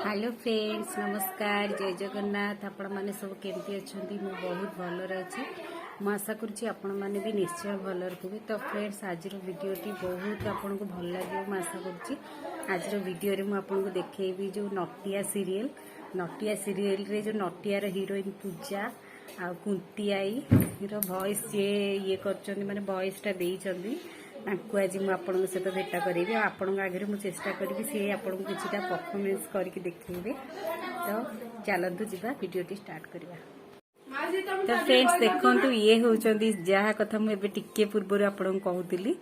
Hello friends, नमस्कार, जय जगन्नाथ। आपण मैंने सब केमती अच्छा? मु बहुत भलरे अच्छी। मु आशा करुँची आपण मैंने भी निश्चय भलर थे। तो फ्रेंड्स, आज वीडियोटी बहुत आपन को भल लगे मु आशा करुँची। आज वीडियो रे मु आपन को देखेबी जो नटिया सीरियल रे जो नटियार हीरोइन पूजा आ कुंती आई रो वॉइस ये कर माने वॉइसटा देइचंदी। आज मुझे आपण सहित भेट करी आपण आगे मुझे चेष्टा करी सी आपन को किसी परफॉर्मेंस करके देखेबे। तो चलतु जा वीडियोटी स्टार्ट करवा। तो फ्रेंड्स देखु ये होचंदी जहा कथा मुझे टिके पूर्व आपन कहूली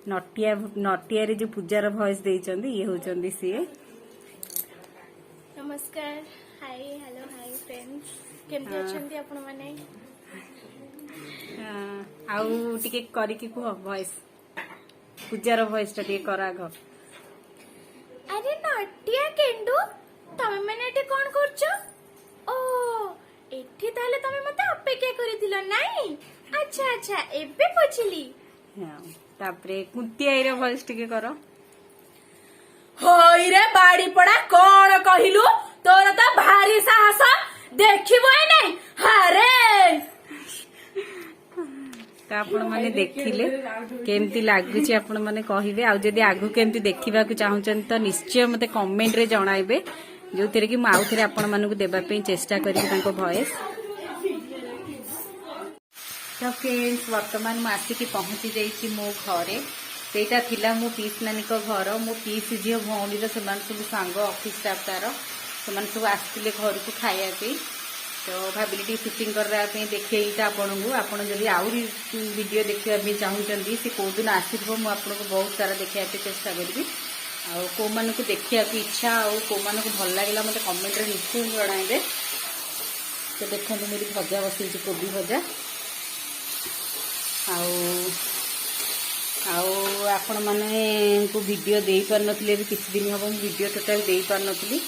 नटिया रे जो पूजार वॉइस देइचंदी ये होचंदी सी। नमस्कार, हाय, हेलो, हाय फ्रेंड्स, केमती अछंती आपण माने? आउ टिके करी की कह वॉइस पूजार वॉइस टा टिके करा ग। अरे नटिया केंडू, तमे माने एटे कोन करछो? ओ एठी ताले तमे मते अपेक्षा करिथिलो नाही? अच्छा अच्छा, एबे पछिली। हां, तापरे कुंती आई रे वॉइस टिके करो। होई रे बाड़ी पड़ा कोन कहिलु? तोर त भारी साहस, देखिबो नै। हरे तो आपण माने देखिले केमती लागुची आपण माने कहिबे। आ जदी आगु केमती देखिबा को चाहुचन तो निश्चय मते कमेंट रे जणाइबे, जो तेरे कि माउ थरे आपण मानकु देबा पे चेष्टा करी तांको वॉइस। तो फ्रेंड्स, वर्तमान मु आसी की पहुंची जाईची मो घरे। सेटा थिला मो पीस नानी को घर। मो पीस झियो भौणी रो समान सब सांग ऑफिस स्टाफ तार समान सब आस्तिले घर को खाया पे। तो भाविली टी शूटिंग करबा पे देखैता आपनकु। आपण जदी आउरी वीडियो देखिबा पे चाहुचंदी से को दिन आसीबो मु आपनको बहुत सारा देखिया पे चेष्टा करबी। आ को मानकु देखिया की इच्छा आ को मानकु भल लागला मते कमेंट रे निश्चय जणाइबे। तो देखंतु मेरी भजा बसी कोबी भजा आपण माने को वीडियो देई पार नथिले भी किछ दिन हम वीडियो टोटल देई पार नथिली।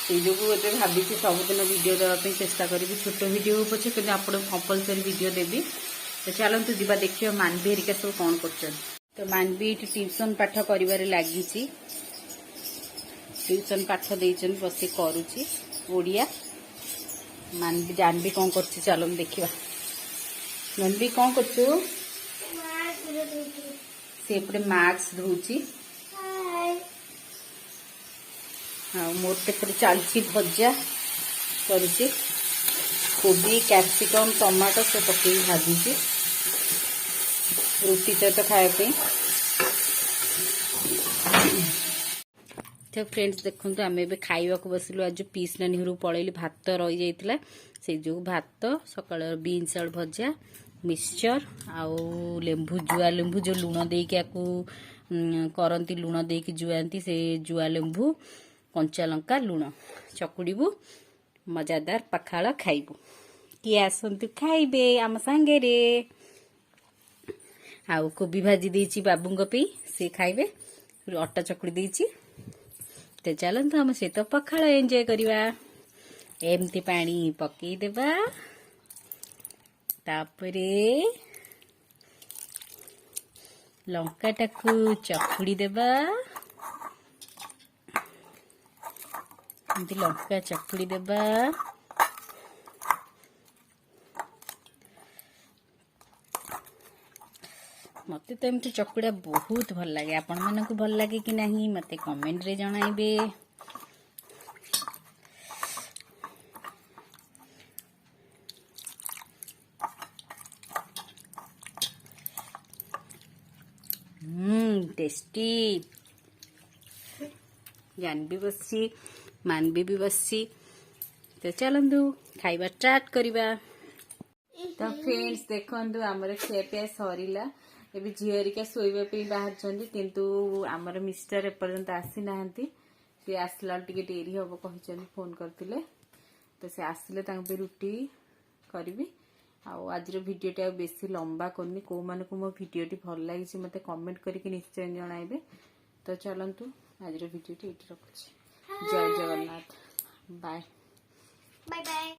से जो एबे भाभी सबुदिन वीडियो देवाई चेष्टा करी। छोट वीडियो पछे कि आप कंपलसरी वीडियो देवी। तो चलतु जा देखिए मानवी हेरिका सब कौन कर। तो मानवी ट्यूशन पाठ कर लगी, ट्यूशन पाठ देचन बस करुच्ची ओडिया। मानवी जानवी कौन कर चल देखा। मानवी कौन कर से मार्क्स धोची। हाँ, मोर पेपर चलती भजा करुच्ची कोबी कैप्सिकम टमाटो सब पकई भाजुची रुटी सहित खायापी। तो फ्रेंड्स देखो आम ए खावा को बसिलु। आज पीस नानी घर पलैली भात रही जाइतिला से जो भात सकाळ बीन्स आलू भजा मिक्सचर आउ लेंबू जुआ लेंबू जो लुण देकी आकु करंती लुण देकी जुआंती से जुआ लेंबू कंचा लंका लुण चकुड़बू मजादार पखाड़ खाइबू। किए आसतु खाइबे आम सांगे रे। आउ कोबी भाजी देची बाबूंग पे से खाइबे। अटा चकुड़ी देची। तो चलतु आम सहित पखाड़ एंजॉय करवा। एमती पानी पकई देबा तापरे लंका टाकू चकुड़ी देबा। एमती लंका चकुड़ी देबा। मते तो एमती चकुड़ा बहुत भल लगे। आपण मानकु भल लगे कि नहीं मते कमेंट रे जणाइबे। टेस्टी। जानवी बसी मानवी भी बसी। तो चलतु खाइबा स्टार्ट करिबा। तो फ्रेंड्स देखु आमर खियापिया सरीला। एबे झीरिका शोइबा पे बाहर छंदी किंतु आमर मिस्टर एपर्यंत आसी नाहंती। से आसला टिके डेरी हबो कहिचंदी फोन करतिले। तो से आसिले तांग पे रुटी करबी। आज वीडियो बेसी लंबा करनी। को मानकु मो वीडियोटी भल लागिछि मते कमेंट करके निश्चय जणाइबे। तो चलतु आज वीडियोटी एठी रखुछि। जय जगन्नाथ। Bye bye bye.